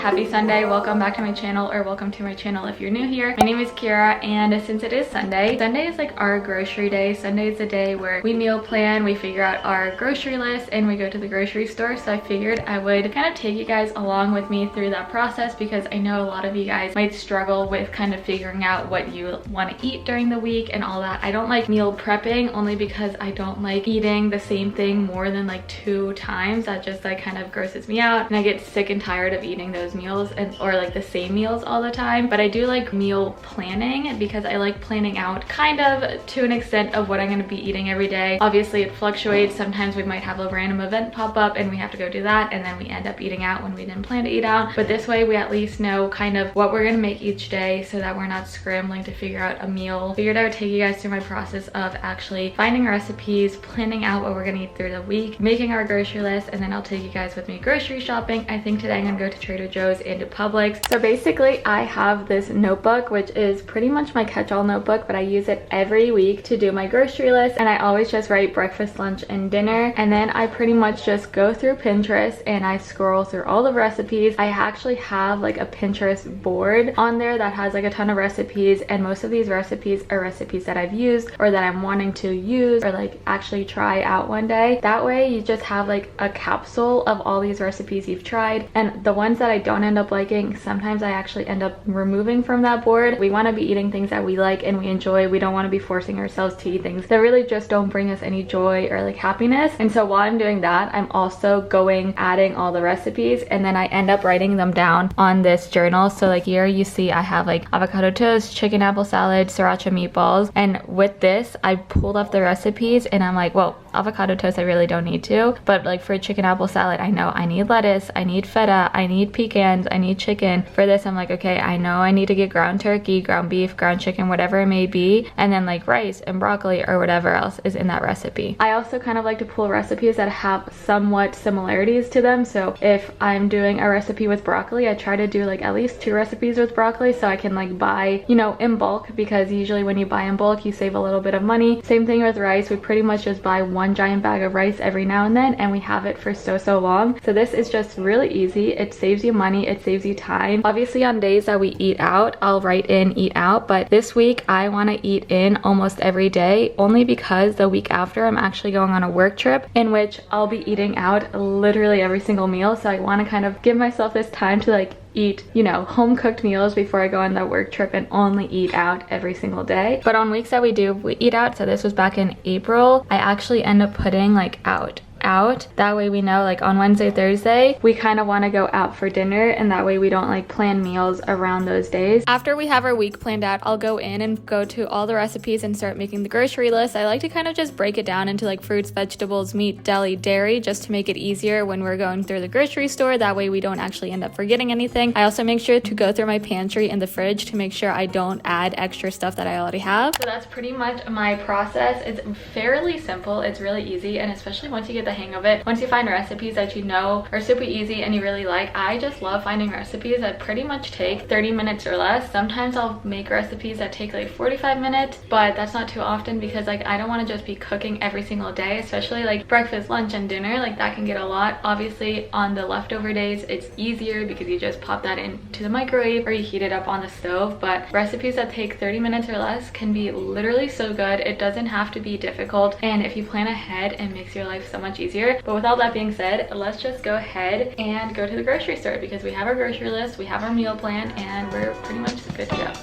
happy Sunday. Welcome back to my channel, or welcome to my channel if you're new here. My name is Kira, and since it is Sunday is like our grocery day. Sunday is the day where we meal plan, we figure out our grocery list, and we go to the grocery store. So I figured I would kind of take you guys along with me through that process, because I know a lot of you guys might struggle with kind of figuring out what you want to eat during the week and all that. I don't like meal prepping only because I don't like eating the same thing more than like 2 times. That just like kind of grosses me out, and I get sick and tired of eating those meals or like the same meals all the time. But I do like meal planning because I like planning out kind of to an extent of what I'm going to be eating every day. Obviously it fluctuates. Sometimes we might have a random event pop up and we have to go do that, and then we end up eating out when we didn't plan to eat out. But this way we at least know kind of what we're going to make each day, so that we're not scrambling to figure out a meal. Figured I would take you guys through my process of actually finding recipes, planning out what we're going to eat through the week, making our grocery list, and then I'll take you guys with me grocery shopping. I think today I'm gonna go to Trader Joe's and to Publix. So basically I have this notebook, which is pretty much my catch-all notebook, but I use it every week to do my grocery list, and I always just write breakfast, lunch, and dinner, and then I pretty much just go through Pinterest and I scroll through all the recipes. I actually have like a Pinterest board on there that has like a ton of recipes, and most of these recipes are recipes that I've used or that I'm wanting to use or like actually try out one day. That way you just have like a capsule of all these recipes you've tried, and the ones that I don't end up liking, sometimes I actually end up removing from that board. We want to be eating things that we like and we enjoy. We don't want to be forcing ourselves to eat things that really just don't bring us any joy or like happiness. And so while I'm doing that, I'm also adding all the recipes, and then I end up writing them down on this journal. So like here you see I have like avocado toast, chicken apple salad, sriracha meatballs, and with this I pulled up the recipes and I'm like, well, avocado toast I really don't need to, but like for chicken apple salad I know I need lettuce, I need feta, I need pecans, I need chicken. For this I'm like, okay, I know I need to get ground turkey, ground beef, ground chicken, whatever it may be, and then like rice and broccoli or whatever else is in that recipe. I also kind of like to pull recipes that have somewhat similarities to them. So if I'm doing a recipe with broccoli, I try to do like at least 2 recipes with broccoli so I can like buy, you know, in bulk, because usually when you buy in bulk you save a little bit of money. Same thing with rice. We pretty much just buy one giant bag of rice every now and then, and we have it for so long. So this is just really easy. It saves you money, it saves you time. Obviously on days that we eat out, I'll write in eat out, but this week I want to eat in almost every day, only because the week after I'm actually going on a work trip in which I'll be eating out literally every single meal. So I want to kind of give myself this time to like eat, you know, home cooked meals before I go on that work trip and only eat out every single day. But on weeks that we eat out, so this was back in April, I actually end up putting like out. That way we know like on Wednesday, Thursday, we kind of want to go out for dinner, and that way we don't like plan meals around those days. After we have our week planned out, I'll go in and go to all the recipes and start making the grocery list. I like to kind of just break it down into like fruits, vegetables, meat, deli, dairy, just to make it easier when we're going through the grocery store. That way we don't actually end up forgetting anything. I also make sure to go through my pantry and the fridge to make sure I don't add extra stuff that I already have. So that's pretty much my process. It's fairly simple. It's really easy, and especially once you get the hang of it, once you find recipes that you know are super easy and you really like, I just love finding recipes that pretty much take 30 minutes or less. Sometimes I'll make recipes that take like 45 minutes, but that's not too often, because like I don't want to just be cooking every single day, especially like breakfast, lunch, and dinner. Like that can get a lot. Obviously on the leftover days it's easier because you just pop that into the microwave or you heat it up on the stove. But recipes that take 30 minutes or less can be literally so good. It doesn't have to be difficult, and if you plan ahead, it makes your life so much easier. But with all that being said, let's just go ahead and go to the grocery store, because we have our grocery list, we have our meal plan, and we're pretty much good to go.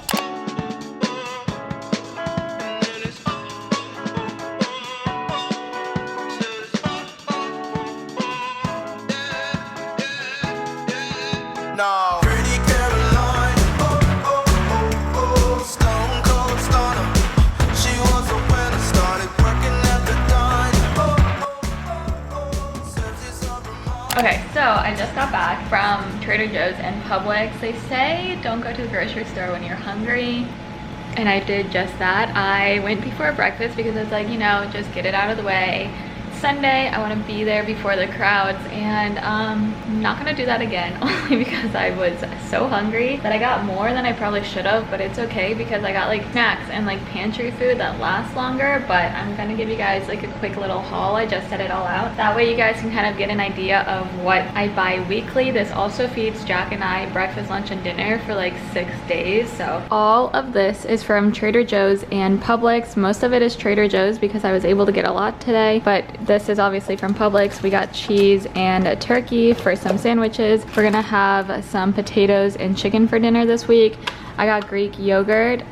Okay, so I just got back from Trader Joe's and Publix. They say don't go to the grocery store when you're hungry, and I did just that. I went before breakfast because it's like, you know, just get it out of the way, Sunday. I want to be there before the crowds, and I'm not gonna do that again only because I was so hungry that I got more than I probably should have, but it's okay because I got like snacks and like pantry food that lasts longer. But I'm gonna give you guys like a quick little haul. I just set it all out. That way you guys can kind of get an idea of what I buy weekly. This also feeds Jack and I breakfast, lunch, and dinner for like 6 days. So all of this is from Trader Joe's and Publix. Most of it is Trader Joe's because I was able to get a lot today, but this is obviously from Publix. We got cheese and a turkey for some sandwiches. We're gonna have some potatoes and chicken for dinner this week. I got Greek yogurt,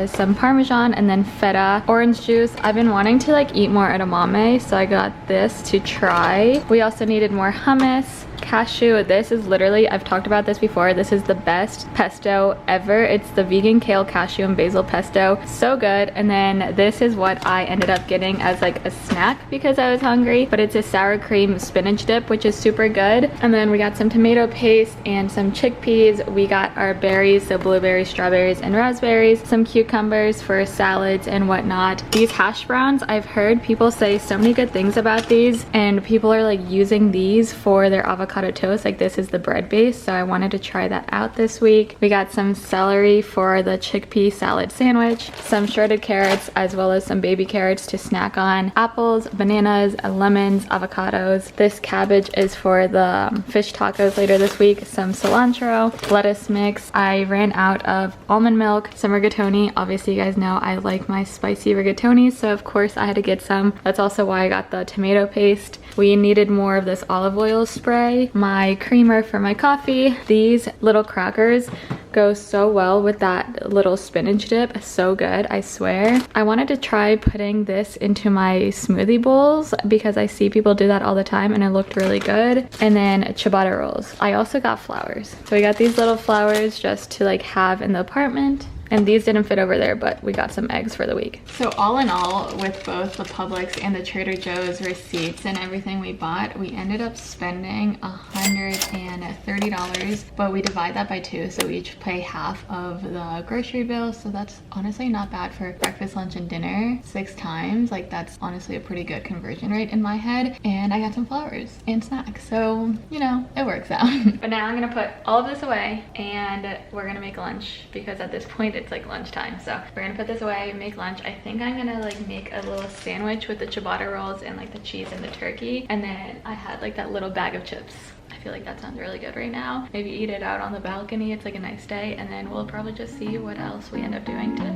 some Parmesan, and then feta, orange juice. I've been wanting to like eat more edamame, so I got this to try. We also needed more hummus, cashew. This is literally, I've talked about this before, this is the best pesto ever. It's the vegan kale, cashew, and basil pesto. So good. And then this is what I ended up getting as like a snack because I was hungry, but it's a sour cream spinach dip, which is super good. And then we got some tomato paste and some chickpeas. We got our berries, so blueberries, strawberries, and raspberries, some cucumbers for salads and whatnot. These hash browns, I've heard people say so many good things about these, and people are like using these for their avocado toast. Like this is the bread base, so I wanted to try that out this week. We got some celery for the chickpea salad sandwich, some shredded carrots, as well as some baby carrots to snack on, apples, bananas, lemons, avocados. This cabbage is for the fish tacos later this week, some cilantro, lettuce mix. I ran out of almond milk, some rigatoni. Obviously you guys know I like my spicy rigatoni, so of course I had to get some. That's also why I got the tomato paste. We needed more of this olive oil spray, my creamer for my coffee. These little crackers go so well with that little spinach dip. So good, I swear. I wanted to try putting this into my smoothie bowls because I see people do that all the time and it looked really good. And then ciabatta rolls. I also got flowers. So we got these little flowers just to like have in the apartment. And these didn't fit over there, but we got some eggs for the week. So all in all, with both the Publix and the Trader Joe's receipts and everything we bought, we ended up spending $130, but we divide that by 2, so we each pay half of the grocery bill. So that's honestly not bad for breakfast, lunch, and dinner 6 times. Like that's honestly a pretty good conversion rate in my head. And I got some flowers and snacks, so you know, it works out. But now I'm gonna put all of this away and we're gonna make lunch because at this point it's like lunchtime. So we're gonna put this away, make lunch. I think I'm gonna like make a little sandwich with the ciabatta rolls and like the cheese and the turkey. And then I had like that little bag of chips. I feel like that sounds really good right now. Maybe eat it out on the balcony. It's like a nice day. And then we'll probably just see what else we end up doing today.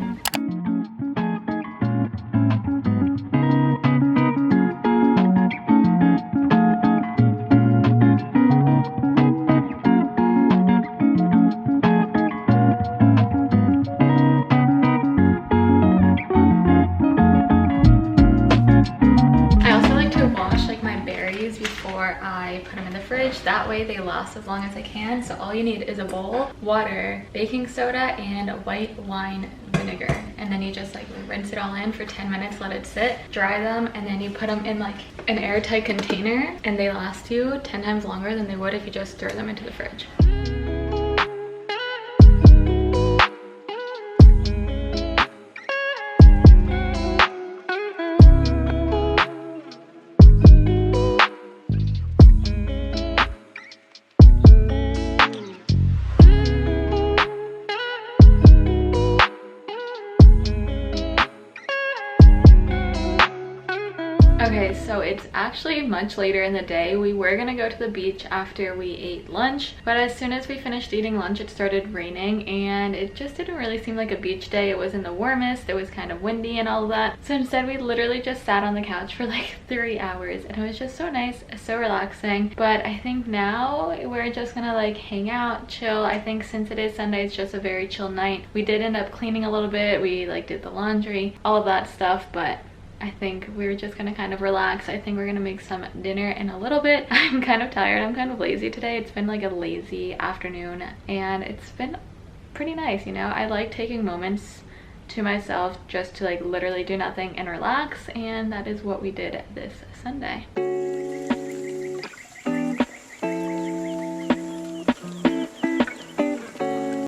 I put them in the fridge. That way they last as long as I can. So all you need is a bowl, water, baking soda, and white wine vinegar. And then you just like rinse it all in for 10 minutes, let it sit, dry them, and then you put them in like an airtight container, and they last you 10 times longer than they would if you just throw them into the fridge. Okay, so it's actually much later in the day. We were gonna go to the beach after we ate lunch, but as soon as we finished eating lunch, it started raining and it just didn't really seem like a beach day. It wasn't the warmest, it was kind of windy and all of that. So instead we literally just sat on the couch for like 3 hours and it was just so nice, so relaxing. But I think now we're just gonna like hang out, chill. I think since it is Sunday, it's just a very chill night. We did end up cleaning a little bit. We like did the laundry, all of that stuff, but I think we're just gonna kind of relax. I think we're gonna make some dinner in a little bit. I'm kind of tired, I'm kind of lazy today. It's been like a lazy afternoon and it's been pretty nice, you know? I like taking moments to myself just to like literally do nothing and relax, and that is what we did this Sunday.